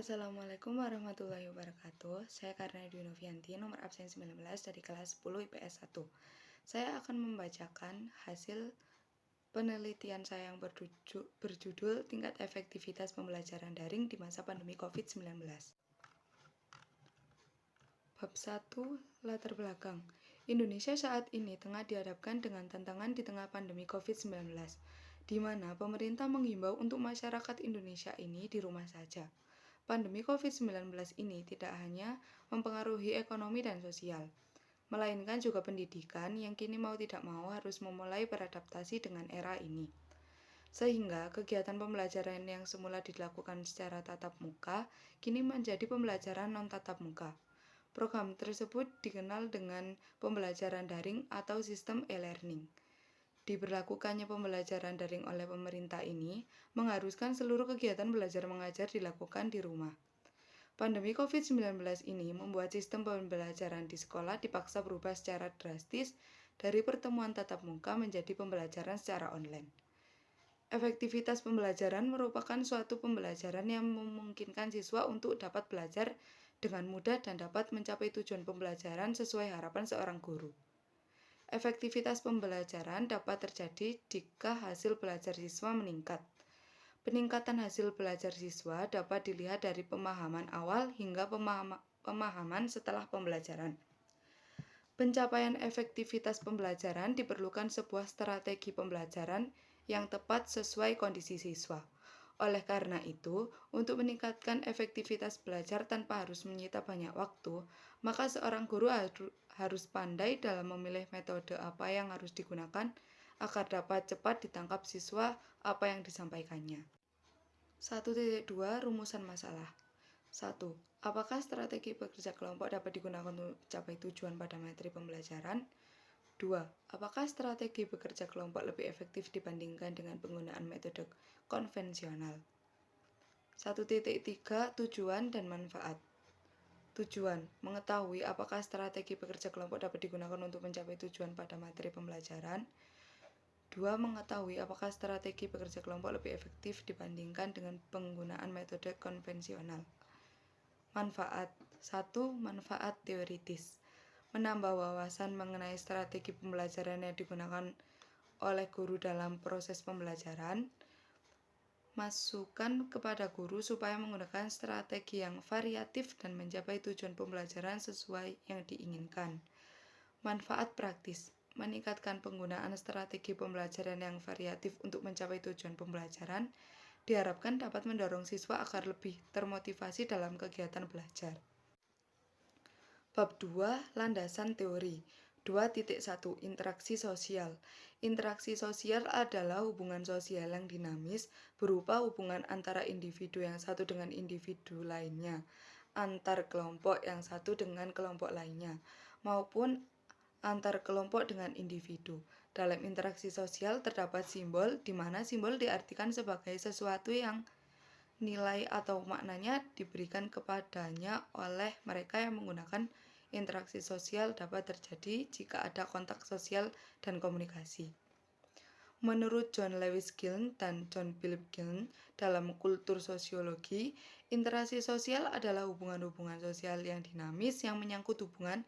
Assalamualaikum warahmatullahi wabarakatuh. Saya Karna Dwi Novianti, nomor absen 19 dari kelas 10 IPS 1. Saya akan membacakan hasil penelitian saya yang berjudul Tingkat Efektivitas Pembelajaran Daring di Masa Pandemi COVID-19. Bab 1. Latar belakang. Indonesia saat ini tengah dihadapkan dengan tantangan di tengah pandemi COVID-19, di mana pemerintah menghimbau untuk masyarakat Indonesia ini di rumah saja. Pandemi COVID-19 ini tidak hanya mempengaruhi ekonomi dan sosial, melainkan juga pendidikan yang kini mau tidak mau harus memulai beradaptasi dengan era ini. Sehingga kegiatan pembelajaran yang semula dilakukan secara tatap muka, kini menjadi pembelajaran non-tatap muka. Program tersebut dikenal dengan pembelajaran daring atau sistem e-learning. Diberlakukannya pembelajaran daring oleh pemerintah ini mengharuskan seluruh kegiatan belajar mengajar dilakukan di rumah. Pandemi COVID-19 ini membuat sistem pembelajaran di sekolah dipaksa berubah secara drastis dari pertemuan tatap muka menjadi pembelajaran secara online. Efektivitas pembelajaran merupakan suatu pembelajaran yang memungkinkan siswa untuk dapat belajar dengan mudah dan dapat mencapai tujuan pembelajaran sesuai harapan seorang guru. Efektivitas pembelajaran dapat terjadi jika hasil belajar siswa meningkat. Peningkatan hasil belajar siswa dapat dilihat dari pemahaman awal hingga pemahaman setelah pembelajaran. Pencapaian efektivitas pembelajaran diperlukan sebuah strategi pembelajaran yang tepat sesuai kondisi siswa. Oleh karena itu, untuk meningkatkan efektivitas belajar tanpa harus menyita banyak waktu, maka seorang guru harus pandai dalam memilih metode apa yang harus digunakan agar dapat cepat ditangkap siswa apa yang disampaikannya. 1.2 Rumusan masalah. 1. Apakah strategi bekerja kelompok dapat digunakan untuk mencapai tujuan pada materi pembelajaran? 2. Apakah strategi bekerja kelompok lebih efektif dibandingkan dengan penggunaan metode konvensional? 1.3 Tujuan dan manfaat. Tujuan: mengetahui apakah strategi bekerja kelompok dapat digunakan untuk mencapai tujuan pada materi pembelajaran. 2. Mengetahui apakah strategi bekerja kelompok lebih efektif dibandingkan dengan penggunaan metode konvensional. Manfaat. 1. Manfaat teoritis: menambah wawasan mengenai strategi pembelajaran yang digunakan oleh guru dalam proses pembelajaran. Masukan kepada guru supaya menggunakan strategi yang variatif dan mencapai tujuan pembelajaran sesuai yang diinginkan. Manfaat praktis: meningkatkan penggunaan strategi pembelajaran yang variatif untuk mencapai tujuan pembelajaran diharapkan dapat mendorong siswa agar lebih termotivasi dalam kegiatan belajar. Bab 2. Landasan teori. 2.1 Interaksi sosial. Interaksi sosial adalah hubungan sosial yang dinamis berupa hubungan antara individu yang satu dengan individu lainnya, antar kelompok yang satu dengan kelompok lainnya, maupun antar kelompok dengan individu. Dalam interaksi sosial terdapat simbol, di mana simbol diartikan sebagai sesuatu yang nilai atau maknanya diberikan kepadanya oleh mereka yang menggunakan interaksi sosial dapat terjadi jika ada kontak sosial dan komunikasi. Menurut John Lewis Giln dan John Philip Giln dalam kultur sosiologi, interaksi sosial adalah hubungan-hubungan sosial yang dinamis yang menyangkut hubungan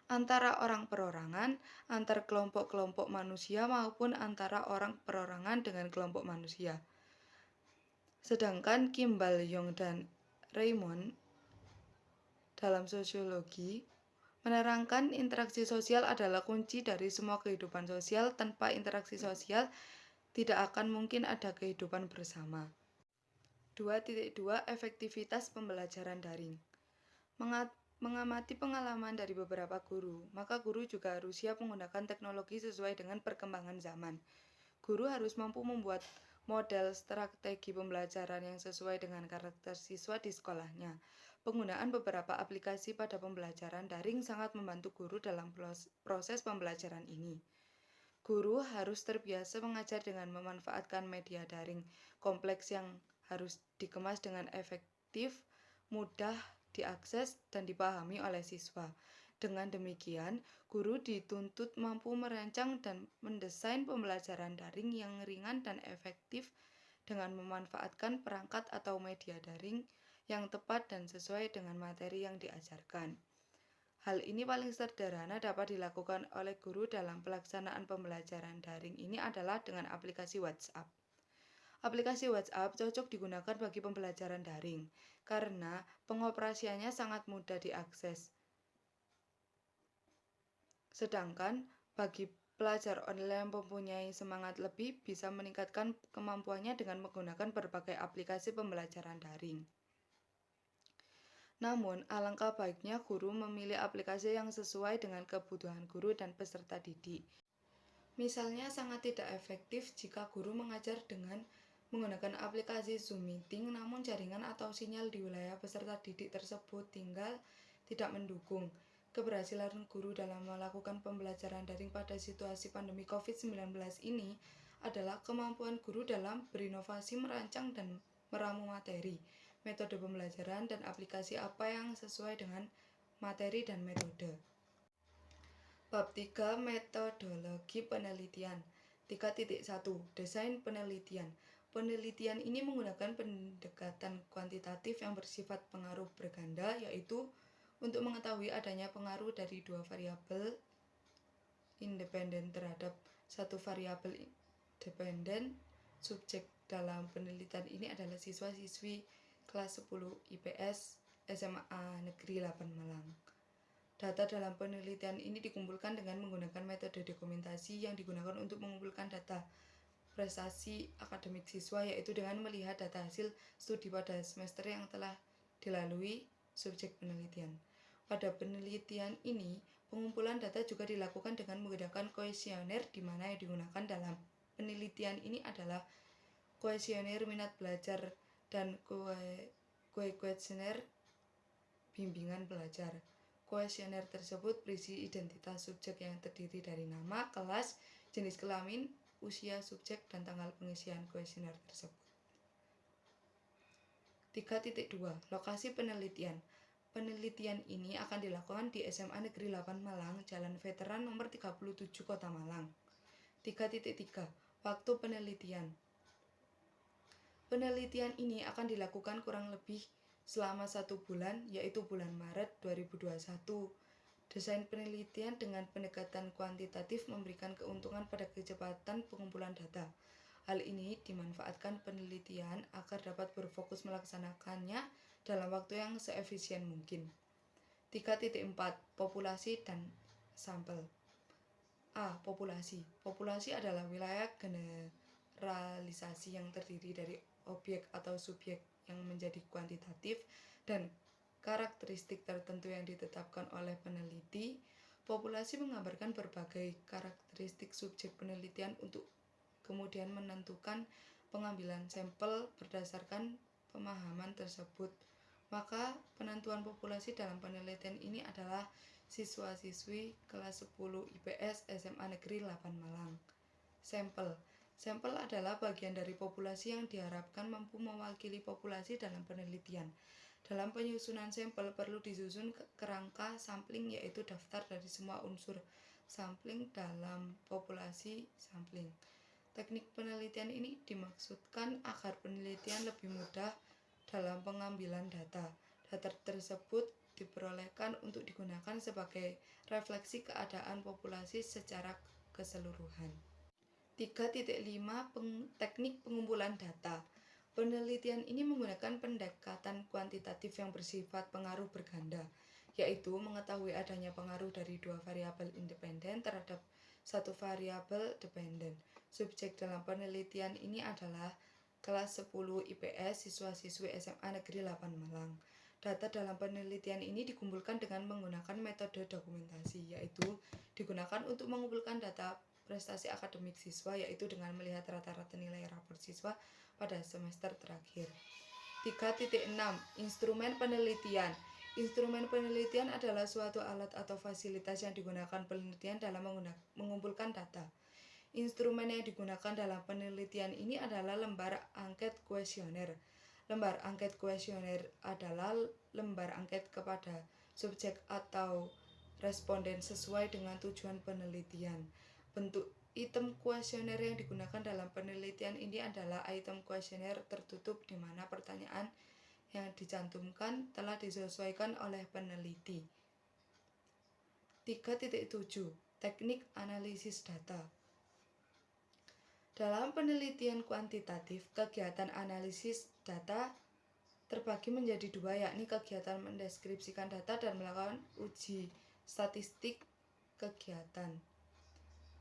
antara orang perorangan, antar kelompok-kelompok manusia maupun antara orang perorangan dengan kelompok manusia. Sedangkan Kimball, Young, dan Raymond dalam sosiologi menerangkan interaksi sosial adalah kunci dari semua kehidupan sosial. Tanpa interaksi sosial, tidak akan mungkin ada kehidupan bersama. 2.2 Efektivitas pembelajaran daring. Mengamati pengalaman dari beberapa guru, maka guru juga harus siap menggunakan teknologi sesuai dengan perkembangan zaman. Guru harus mampu membuat model strategi pembelajaran yang sesuai dengan karakter siswa di sekolahnya. Penggunaan beberapa aplikasi pada pembelajaran daring sangat membantu guru dalam proses pembelajaran ini. Guru harus terbiasa mengajar dengan memanfaatkan media daring kompleks yang harus dikemas dengan efektif, mudah diakses dan dipahami oleh siswa. Dengan demikian, guru dituntut mampu merancang dan mendesain pembelajaran daring yang ringan dan efektif dengan memanfaatkan perangkat atau media daring yang tepat dan sesuai dengan materi yang diajarkan. Hal ini paling sederhana dapat dilakukan oleh guru dalam pelaksanaan pembelajaran daring ini adalah dengan aplikasi WhatsApp. Aplikasi WhatsApp cocok digunakan bagi pembelajaran daring karena pengoperasiannya sangat mudah diakses. Sedangkan bagi pelajar online yang mempunyai semangat lebih bisa meningkatkan kemampuannya dengan menggunakan berbagai aplikasi pembelajaran daring. Namun, alangkah baiknya guru memilih aplikasi yang sesuai dengan kebutuhan guru dan peserta didik. Misalnya, sangat tidak efektif jika guru mengajar dengan menggunakan aplikasi Zoom Meeting, namun jaringan atau sinyal di wilayah peserta didik tersebut tidak mendukung. Keberhasilan guru dalam melakukan pembelajaran daring pada situasi pandemi COVID-19 ini adalah kemampuan guru dalam berinovasi, merancang dan meramu materi, metode pembelajaran, dan aplikasi apa yang sesuai dengan materi dan metode. Bab 3 Metodologi Penelitian 3.1 Desain penelitian. Penelitian ini menggunakan pendekatan kuantitatif yang bersifat pengaruh berganda, yaitu untuk mengetahui adanya pengaruh dari dua variabel independen terhadap satu variabel dependen. Subjek dalam penelitian ini adalah siswa-siswi kelas 10 IPS SMA Negeri 8 Malang. Data dalam penelitian ini dikumpulkan dengan menggunakan metode dokumentasi yang digunakan untuk mengumpulkan data prestasi akademik siswa, yaitu dengan melihat data hasil studi pada semester yang telah dilalui subjek penelitian. Pada penelitian ini, pengumpulan data juga dilakukan dengan menggunakan kuesioner, di mana yang digunakan dalam penelitian ini adalah kuesioner minat belajar dan kuesioner bimbingan belajar. Kuesioner tersebut berisi identitas subjek yang terdiri dari nama, kelas, jenis kelamin, usia subjek, dan tanggal pengisian kuesioner tersebut. 3.2 Lokasi penelitian. Penelitian ini akan dilakukan di SMA Negeri 8 Malang, Jalan Veteran nomor 37, Kota Malang. 3.3 Waktu penelitian. Penelitian ini akan dilakukan kurang lebih selama 1 bulan, yaitu bulan Maret 2021. Desain penelitian dengan pendekatan kuantitatif memberikan keuntungan pada kecepatan pengumpulan data. Hal ini dimanfaatkan penelitian agar dapat berfokus melaksanakannya dalam waktu yang seefisien mungkin. 3.4 Populasi dan sampel. A. Populasi. Populasi adalah wilayah generalisasi yang terdiri dari objek atau subjek yang menjadi kuantitatif dan karakteristik tertentu yang ditetapkan oleh peneliti. Populasi menggambarkan berbagai karakteristik subjek penelitian untuk kemudian menentukan pengambilan sampel berdasarkan pemahaman tersebut. Maka penentuan populasi dalam penelitian ini adalah siswa-siswi kelas 10 IPS SMA Negeri 8 Malang. Sampel. Sampel adalah bagian dari populasi yang diharapkan mampu mewakili populasi dalam penelitian. Dalam penyusunan sampel perlu disusun kerangka sampling, yaitu daftar dari semua unsur sampling dalam populasi sampling. Teknik penelitian ini dimaksudkan agar penelitian lebih mudah dalam pengambilan data. Data tersebut diperolehkan untuk digunakan sebagai refleksi keadaan populasi secara keseluruhan. 3.5 Teknik pengumpulan data. Penelitian ini menggunakan pendekatan kuantitatif yang bersifat pengaruh berganda, yaitu mengetahui adanya pengaruh dari dua variabel independen terhadap satu variabel dependen. Subjek dalam penelitian ini adalah kelas 10 IPS siswa-siswi SMA Negeri 8 Malang. Data dalam penelitian ini dikumpulkan dengan menggunakan metode dokumentasi, yaitu digunakan untuk mengumpulkan data prestasi akademik siswa, yaitu dengan melihat rata-rata nilai rapor siswa pada semester terakhir. 3.6 Instrumen penelitian. Instrumen penelitian adalah suatu alat atau fasilitas yang digunakan penelitian dalam mengumpulkan data. Instrumen yang digunakan dalam penelitian ini adalah lembar angket kuesioner. Lembar angket kuesioner adalah lembar angket kepada subjek atau responden sesuai dengan tujuan penelitian. Bentuk item kuesioner yang digunakan dalam penelitian ini adalah item kuesioner tertutup, di mana pertanyaan yang dicantumkan telah disesuaikan oleh peneliti. 3.7 Teknik analisis data. Dalam penelitian kuantitatif, kegiatan analisis data terbagi menjadi dua, yakni kegiatan mendeskripsikan data dan melakukan uji statistik kegiatan.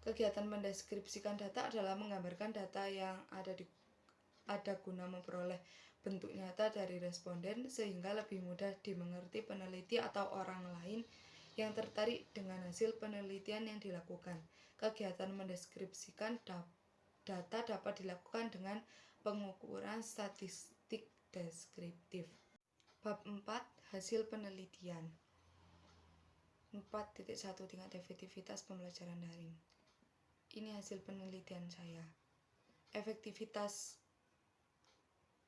Kegiatan mendeskripsikan data adalah menggambarkan data yang ada guna memperoleh bentuk nyata dari responden sehingga lebih mudah dimengerti peneliti atau orang lain yang tertarik dengan hasil penelitian yang dilakukan. Kegiatan mendeskripsikan data dapat dilakukan dengan pengukuran statistik deskriptif. Bab 4. Hasil penelitian. 4.1 Tingkat efektivitas pembelajaran daring. Ini hasil penelitian saya. Efektivitas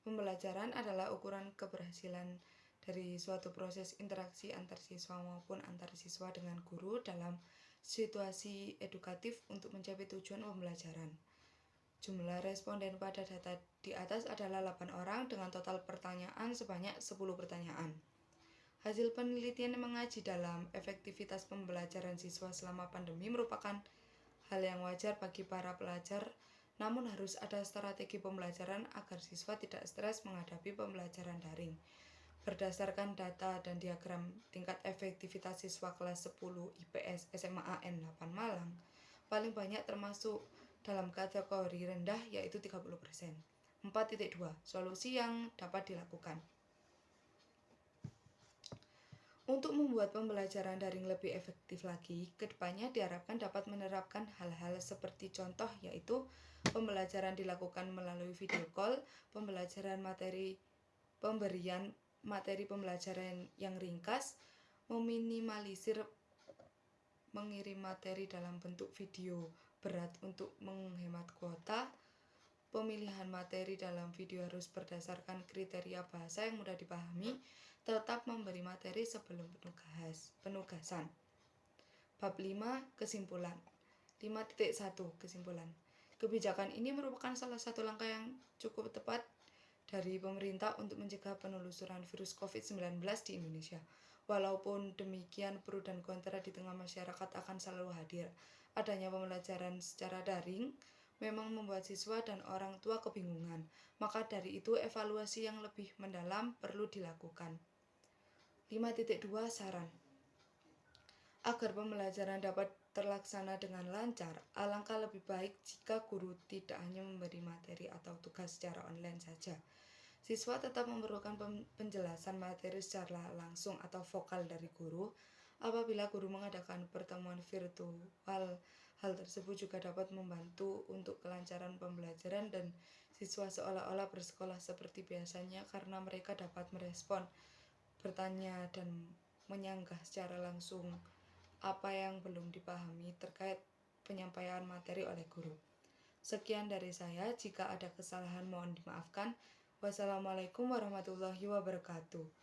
pembelajaran adalah ukuran keberhasilan dari suatu proses interaksi antar siswa maupun antar siswa dengan guru dalam situasi edukatif untuk mencapai tujuan pembelajaran. Jumlah responden pada data di atas adalah 8 orang dengan total pertanyaan sebanyak 10 pertanyaan. Hasil penelitian yang mengaji dalam efektivitas pembelajaran siswa selama pandemi merupakan hal yang wajar bagi para pelajar, namun harus ada strategi pembelajaran agar siswa tidak stres menghadapi pembelajaran daring. Berdasarkan data dan diagram tingkat efektivitas siswa kelas 10 IPS SMA AN 8 Malang, paling banyak termasuk dalam kategori rendah yaitu 30%. 4.2 Solusi yang dapat dilakukan. Untuk membuat pembelajaran daring lebih efektif lagi, kedepannya diharapkan dapat menerapkan hal-hal seperti contoh yaitu pembelajaran dilakukan melalui video call, pemberian materi pembelajaran yang ringkas, meminimalisir mengirim materi dalam bentuk video berat untuk menghemat kuota, pemilihan materi dalam video harus berdasarkan kriteria bahasa yang mudah dipahami, tetap memberi materi sebelum penugasan. Bab 5. Kesimpulan. 5.1 Kesimpulan. Kebijakan ini merupakan salah satu langkah yang cukup tepat dari pemerintah untuk mencegah penelusuran virus COVID-19 di Indonesia. Walaupun demikian, pro dan kontra di tengah masyarakat akan selalu hadir. Adanya pembelajaran secara daring memang membuat siswa dan orang tua kebingungan. Maka dari itu, evaluasi yang lebih mendalam perlu dilakukan. 5.2 Saran. Agar pembelajaran dapat terlaksana dengan lancar, alangkah lebih baik jika guru tidak hanya memberi materi atau tugas secara online saja. Siswa tetap memerlukan penjelasan materi secara langsung atau vokal dari guru. Apabila guru mengadakan pertemuan virtual, hal tersebut juga dapat membantu untuk kelancaran pembelajaran dan siswa seolah-olah bersekolah seperti biasanya karena mereka dapat merespon, bertanya, dan menyanggah secara langsung apa yang belum dipahami terkait penyampaian materi oleh guru. Sekian dari saya, jika ada kesalahan mohon dimaafkan. Wassalamualaikum warahmatullahi wabarakatuh.